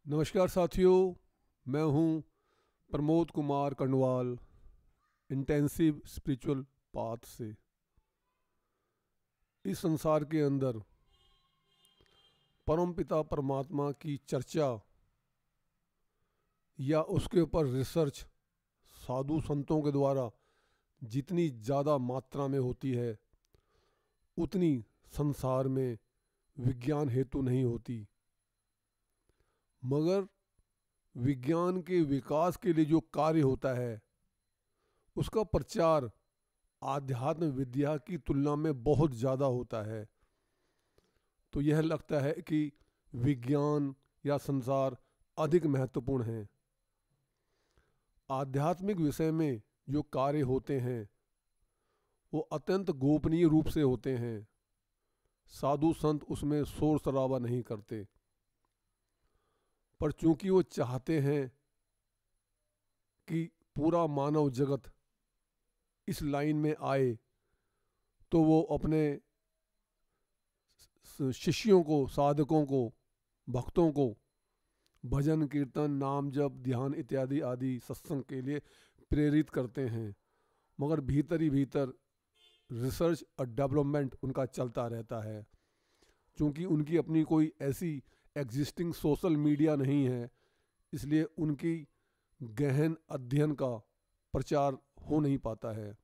नमस्कार साथियों, मैं हूं Pramod Kumar Kandwal intensive spiritual path से। इस संसार के अंदर परमपिता परमात्मा की चर्चा या उसके ऊपर रिसर्च साधु संतों के द्वारा जितनी ज़्यादा मात्रा में होती है उतनी संसार में विज्ञान हेतु नहीं होती। मगर विज्ञान के विकास के लिए जो कार्य होता है उसका प्रचार आध्यात्म विद्या की तुलना में बहुत ज़्यादा होता है। तो यह लगता है कि विज्ञान या संसार अधिक महत्वपूर्ण है। आध्यात्मिक विषय में जो कार्य होते हैं वो अत्यंत गोपनीय रूप से होते हैं। साधु संत उसमें शोर शराबा नहीं करते, पर चूंकि वो चाहते हैं कि पूरा मानव जगत इस लाइन में आए, तो वो अपने शिष्यों को, साधकों को, भक्तों को भजन कीर्तन नाम जप ध्यान इत्यादि आदि सत्संग के लिए प्रेरित करते हैं। मगर भीतर ही भीतर रिसर्च और डेवलपमेंट उनका चलता रहता है। क्योंकि उनकी अपनी कोई ऐसी एग्जिस्टिंग सोशल मीडिया नहीं है, इसलिए उनकी गहन अध्ययन का प्रचार हो नहीं पाता है।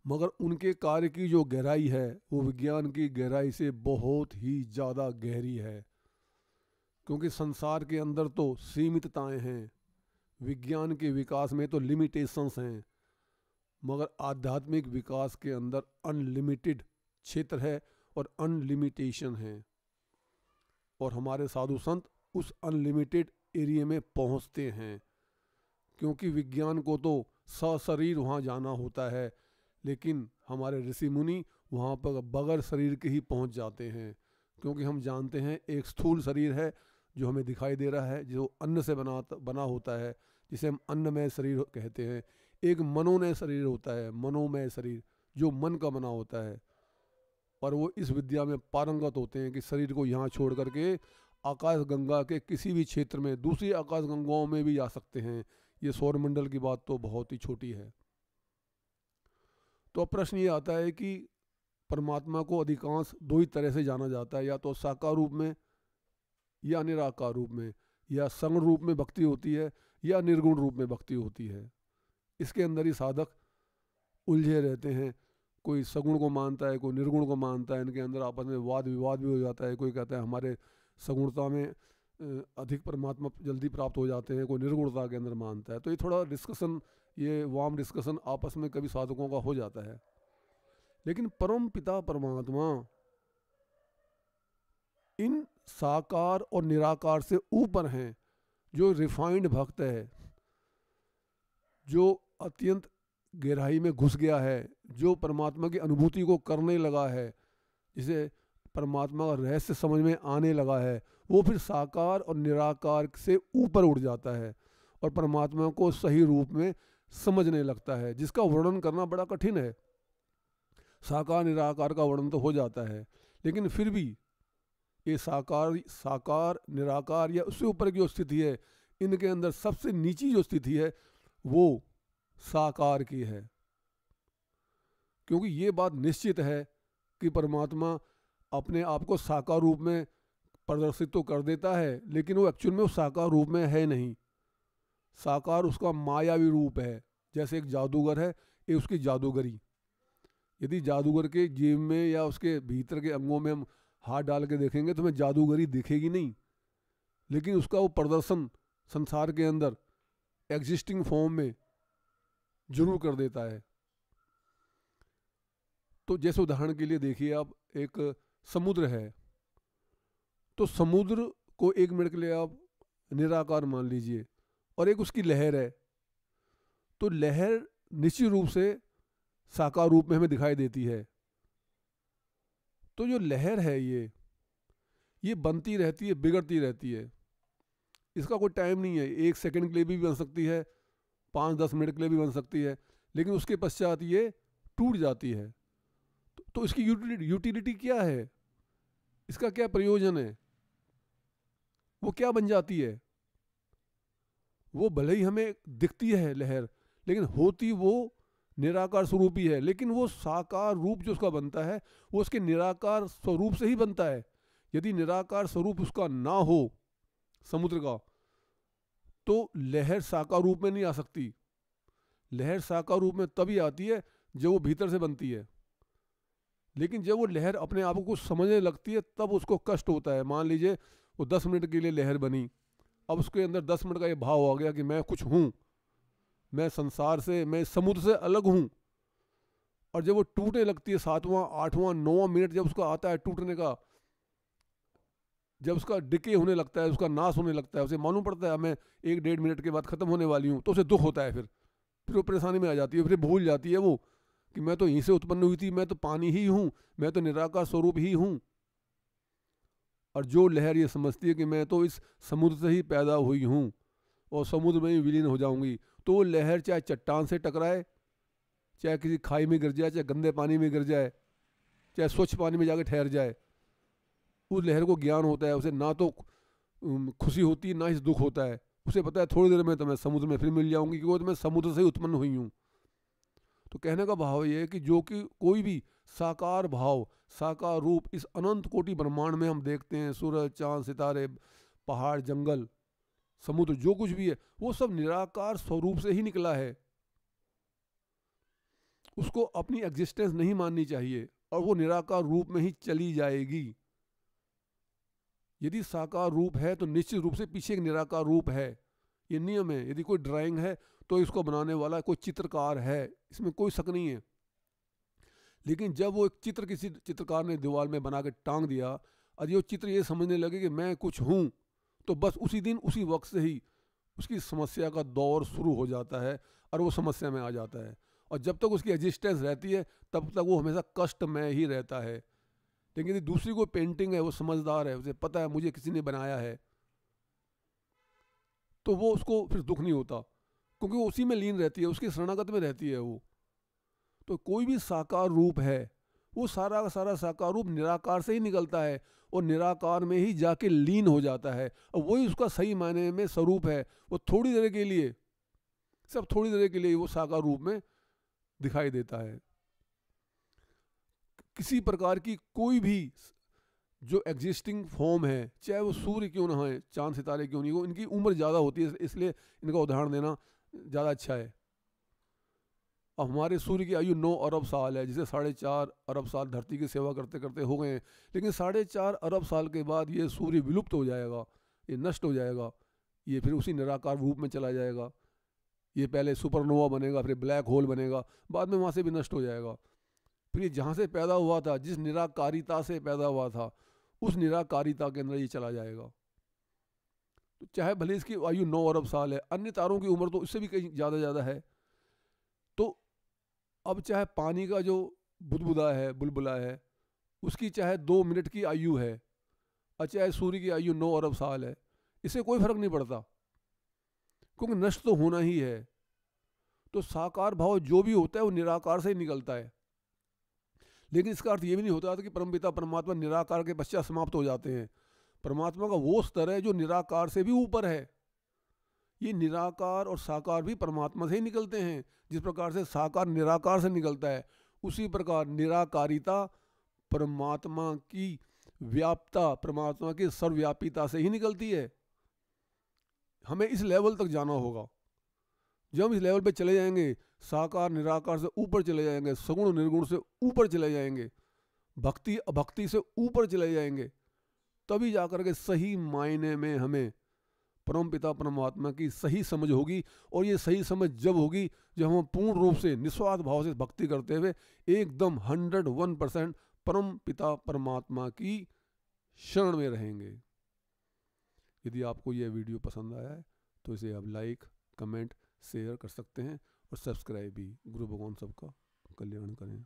मगर उनके कार्य की जो गहराई है वो विज्ञान की गहराई से बहुत ही ज़्यादा गहरी है। क्योंकि संसार के अंदर तो सीमितताएं हैं, विज्ञान के विकास में तो लिमिटेशंस हैं, मगर आध्यात्मिक विकास के अंदर अनलिमिटेड क्षेत्र है और अनलिमिटेशन है। और हमारे साधु संत उस अनलिमिटेड एरिया में पहुंचते हैं। क्योंकि विज्ञान को तो सशरीर वहाँ जाना होता है, लेकिन हमारे ऋषि मुनि वहाँ पर बगैर शरीर के ही पहुँच जाते हैं। क्योंकि हम जानते हैं एक स्थूल शरीर है जो हमें दिखाई दे रहा है, जो अन्न से बना होता है, जिसे हम अन्नमय शरीर कहते हैं। एक मनोमय शरीर होता है, मनोमय शरीर, जो मन का बना होता है। और वो इस विद्या में पारंगत होते हैं कि शरीर को यहाँ छोड़ करके आकाश गंगा के किसी भी क्षेत्र में, दूसरी आकाश गंगाओं में भी जा सकते हैं। ये सौरमंडल की बात तो बहुत ही छोटी है। तो अब प्रश्न ये आता है कि परमात्मा को अधिकांश दो ही तरह से जाना जाता है, या तो साकार रूप में या निराकार रूप में, या सगुण रूप में भक्ति होती है या निर्गुण रूप में भक्ति होती है। इसके अंदर ही साधक उलझे रहते हैं। कोई सगुण को मानता है, कोई निर्गुण को मानता है। इनके अंदर आपस में वाद विवाद भी हो जाता है। कोई कहता है हमारे सगुणता में अधिक परमात्मा जल्दी प्राप्त हो जाते हैं, कोई निर्गुणता के अंदर मानता है। तो ये थोड़ा डिस्कशन, ये वार्म डिस्कशन आपस में कभी साधकों का हो जाता है। लेकिन परम पिता परमात्मा इन साकार और निराकार से ऊपर हैं। जो रिफाइंड भक्त है, जो अत्यंत गहराई में घुस गया है, जो परमात्मा की अनुभूति को करने लगा है, जिसे परमात्मा का रहस्य समझ में आने लगा है, वो फिर साकार और निराकार से ऊपर उठ जाता है और परमात्मा को सही रूप में समझने लगता है, जिसका वर्णन करना बड़ा कठिन है। साकार निराकार का वर्णन तो हो जाता है, लेकिन फिर भी ये साकार निराकार या उससे ऊपर की जो स्थिति है, इनके अंदर सबसे नीची जो स्थिति है वो साकार की है। क्योंकि ये बात निश्चित है कि परमात्मा अपने आप को साकार रूप में प्रदर्शित तो कर देता है, लेकिन वो एक्चुअल में वो साकार रूप में है नहीं। साकार उसका मायावी रूप है। जैसे एक जादूगर है, ये उसकी जादूगरी। यदि जादूगर के जेब में या उसके भीतर के अंगों में हम हाथ डाल के देखेंगे तो हमें जादूगरी दिखेगी नहीं, लेकिन उसका वो प्रदर्शन संसार के अंदर एग्जिस्टिंग फॉर्म में जरूर कर देता है। तो जैसे उदाहरण के लिए देखिए, आप एक समुद्र है, तो समुद्र को एक मिनट के लिए आप निराकार मान लीजिए, और एक उसकी लहर है। तो लहर निश्चित रूप से साकार रूप में हमें दिखाई देती है। तो जो लहर है ये बनती रहती है, बिगड़ती रहती है। इसका कोई टाइम नहीं है। 1 सेकंड के लिए भी बन सकती है, 5-10 मिनट के लिए भी बन सकती है, लेकिन उसके पश्चात ये टूट जाती है। तो इसकी यूटिलिटी क्या है, इसका क्या प्रयोजन है? वो क्या बन जाती है? वो भले ही हमें दिखती है लहर, लेकिन होती वो निराकार स्वरूप ही है। लेकिन वो साकार रूप जो उसका बनता है वो उसके निराकार स्वरूप से ही बनता है। यदि निराकार स्वरूप उसका ना हो समुद्र का, तो लहर साकार रूप में नहीं आ सकती। लहर साकार रूप में तभी आती है जब वो भीतर से बनती है। लेकिन जब वो लहर अपने आप को समझने लगती है तब उसको कष्ट होता है। मान लीजिए वो 10 मिनट के लिए लहर बनी, अब उसके अंदर 10 मिनट का ये भाव आ गया कि मैं कुछ हूँ, मैं संसार से, मैं समुद्र से अलग हूँ। और जब वो टूटने लगती है 7वां 8वां 9वां मिनट जब उसका आता है टूटने का, जब उसका डिके होने लगता है, उसका नाश होने लगता है, उसे मालूम पड़ता है मैं 1-1.5 मिनट के बाद ख़त्म होने वाली हूँ, तो उसे दुख होता है। फिर वो परेशानी में आ जाती है, फिर भूल जाती है वो कि मैं तो यहीं से उत्पन्न हुई थी, मैं तो पानी ही हूँ, मैं तो निराकार स्वरूप ही हूँ। और जो लहर ये समझती है कि मैं तो इस समुद्र से ही पैदा हुई हूँ और समुद्र में ही विलीन हो जाऊंगी, तो वो लहर चाहे चट्टान से टकराए, चाहे किसी खाई में गिर जाए, चाहे गंदे पानी में गिर जाए, चाहे स्वच्छ पानी में जाकर ठहर जाए, उस लहर को ज्ञान होता है। उसे ना तो खुशी होती है ना ही दुख होता है। उसे पता है थोड़ी देर में तो मैं समुद्र में फिर मिल जाऊंगी, क्योंकि मैं समुद्र से ही उत्पन्न हुई हूँ। तो कहने का भाव ये है कि जो कि कोई भी साकार भाव, साकार रूप इस अनंत कोटि ब्रह्मांड में हम देखते हैं, सूरज चांद सितारे पहाड़ जंगल समुद्र जो कुछ भी है, वो सब निराकार स्वरूप से ही निकला है। उसको अपनी एग्जिस्टेंस नहीं माननी चाहिए और वो निराकार रूप में ही चली जाएगी। यदि साकार रूप है तो निश्चित रूप से पीछे एक निराकार रूप है, ये नियम है। यदि कोई ड्राइंग है तो इसको बनाने वाला कोई चित्रकार है, इसमें कोई शक नहीं है। लेकिन जब वो एक चित्र किसी चित्रकार ने दीवार में बना के टांग दिया और ये चित्र ये समझने लगे कि मैं कुछ हूँ, तो बस उसी दिन उसी वक्त से ही उसकी समस्या का दौर शुरू हो जाता है और वो समस्या में आ जाता है। और जब तक उसकी एग्जिस्टेंस रहती है तब तक वो हमेशा कष्ट में ही रहता है। लेकिन यदि दूसरी कोई पेंटिंग है, वो समझदार है, उसे पता है मुझे किसी ने बनाया है, तो वो उसको फिर दुख नहीं होता, क्योंकि वो उसी में लीन रहती है, उसकी शरणागत में रहती है वो। तो कोई भी साकार रूप है वो सारा का सारा साकार रूप निराकार से ही निकलता है और निराकार में ही जाके लीन हो जाता है, और वही उसका सही मायने में स्वरूप है। वो थोड़ी देर के लिए, सब थोड़ी देर के लिए वो साकार रूप में दिखाई देता है। किसी प्रकार की कोई भी जो एग्जिस्टिंग फॉर्म है, चाहे वो सूर्य क्यों ना है, चांद सितारे क्यों नहीं हो, इनकी उम्र ज़्यादा होती है, इसलिए इनका उदाहरण देना ज़्यादा अच्छा है। अब हमारे सूर्य की आयु 9 अरब साल है, जिसे 4.5 अरब साल धरती की सेवा करते करते हो गए हैं। लेकिन 4.5 अरब साल के बाद ये सूर्य विलुप्त हो जाएगा, ये नष्ट हो जाएगा, ये फिर उसी निराकार रूप में चला जाएगा। ये पहले सुपरनोवा बनेगा, फिर ब्लैक होल बनेगा, बाद में वहाँ से भी नष्ट हो जाएगा। फिर ये जहाँ से पैदा हुआ था, जिस निराकारिता से पैदा हुआ था, उस निराकारिता के अंदर ये चला जाएगा। तो चाहे भले इसकी आयु 9 अरब साल है, अन्य तारों की उम्र तो इससे भी कहीं ज़्यादा है। तो अब चाहे पानी का जो बुदबुदा है, बुलबुला है, उसकी चाहे 2 मिनट की आयु है और चाहे सूर्य की आयु 9 अरब साल है, इससे कोई फर्क नहीं पड़ता, क्योंकि नष्ट तो होना ही है। तो साकार भाव जो भी होता है वो निराकार से ही निकलता है। लेकिन इसका अर्थ ये भी नहीं होता कि परमपिता परमात्मा निराकार के पश्चात समाप्त हो जाते हैं। परमात्मा का वो स्तर है जो निराकार से भी ऊपर है। ये निराकार और साकार भी परमात्मा से ही निकलते हैं। जिस प्रकार से साकार निराकार से निकलता है, उसी प्रकार निराकारिता परमात्मा की व्याप्ता, परमात्मा की सर्वव्यापीता से ही निकलती है। हमें इस लेवल तक जाना होगा। जब हम इस लेवल पे चले जाएंगे, साकार निराकार से ऊपर चले जाएंगे, सगुण निर्गुण से ऊपर चले जाएंगे, भक्ति अभक्ति से ऊपर चले जाएंगे, तभी जाकर के सही मायने में हमें परमपिता परमात्मा की सही समझ होगी। और ये सही समझ जब होगी जब हम पूर्ण रूप से निस्वार्थ भाव से भक्ति करते हुए एकदम 101% परमपिता परमात्मा की शरण में रहेंगे। यदि आपको यह वीडियो पसंद आया है तो इसे आप लाइक, कमेंट, शेयर कर सकते हैं और सब्सक्राइब भी। गुरु भगवान सबका कल्याण करें।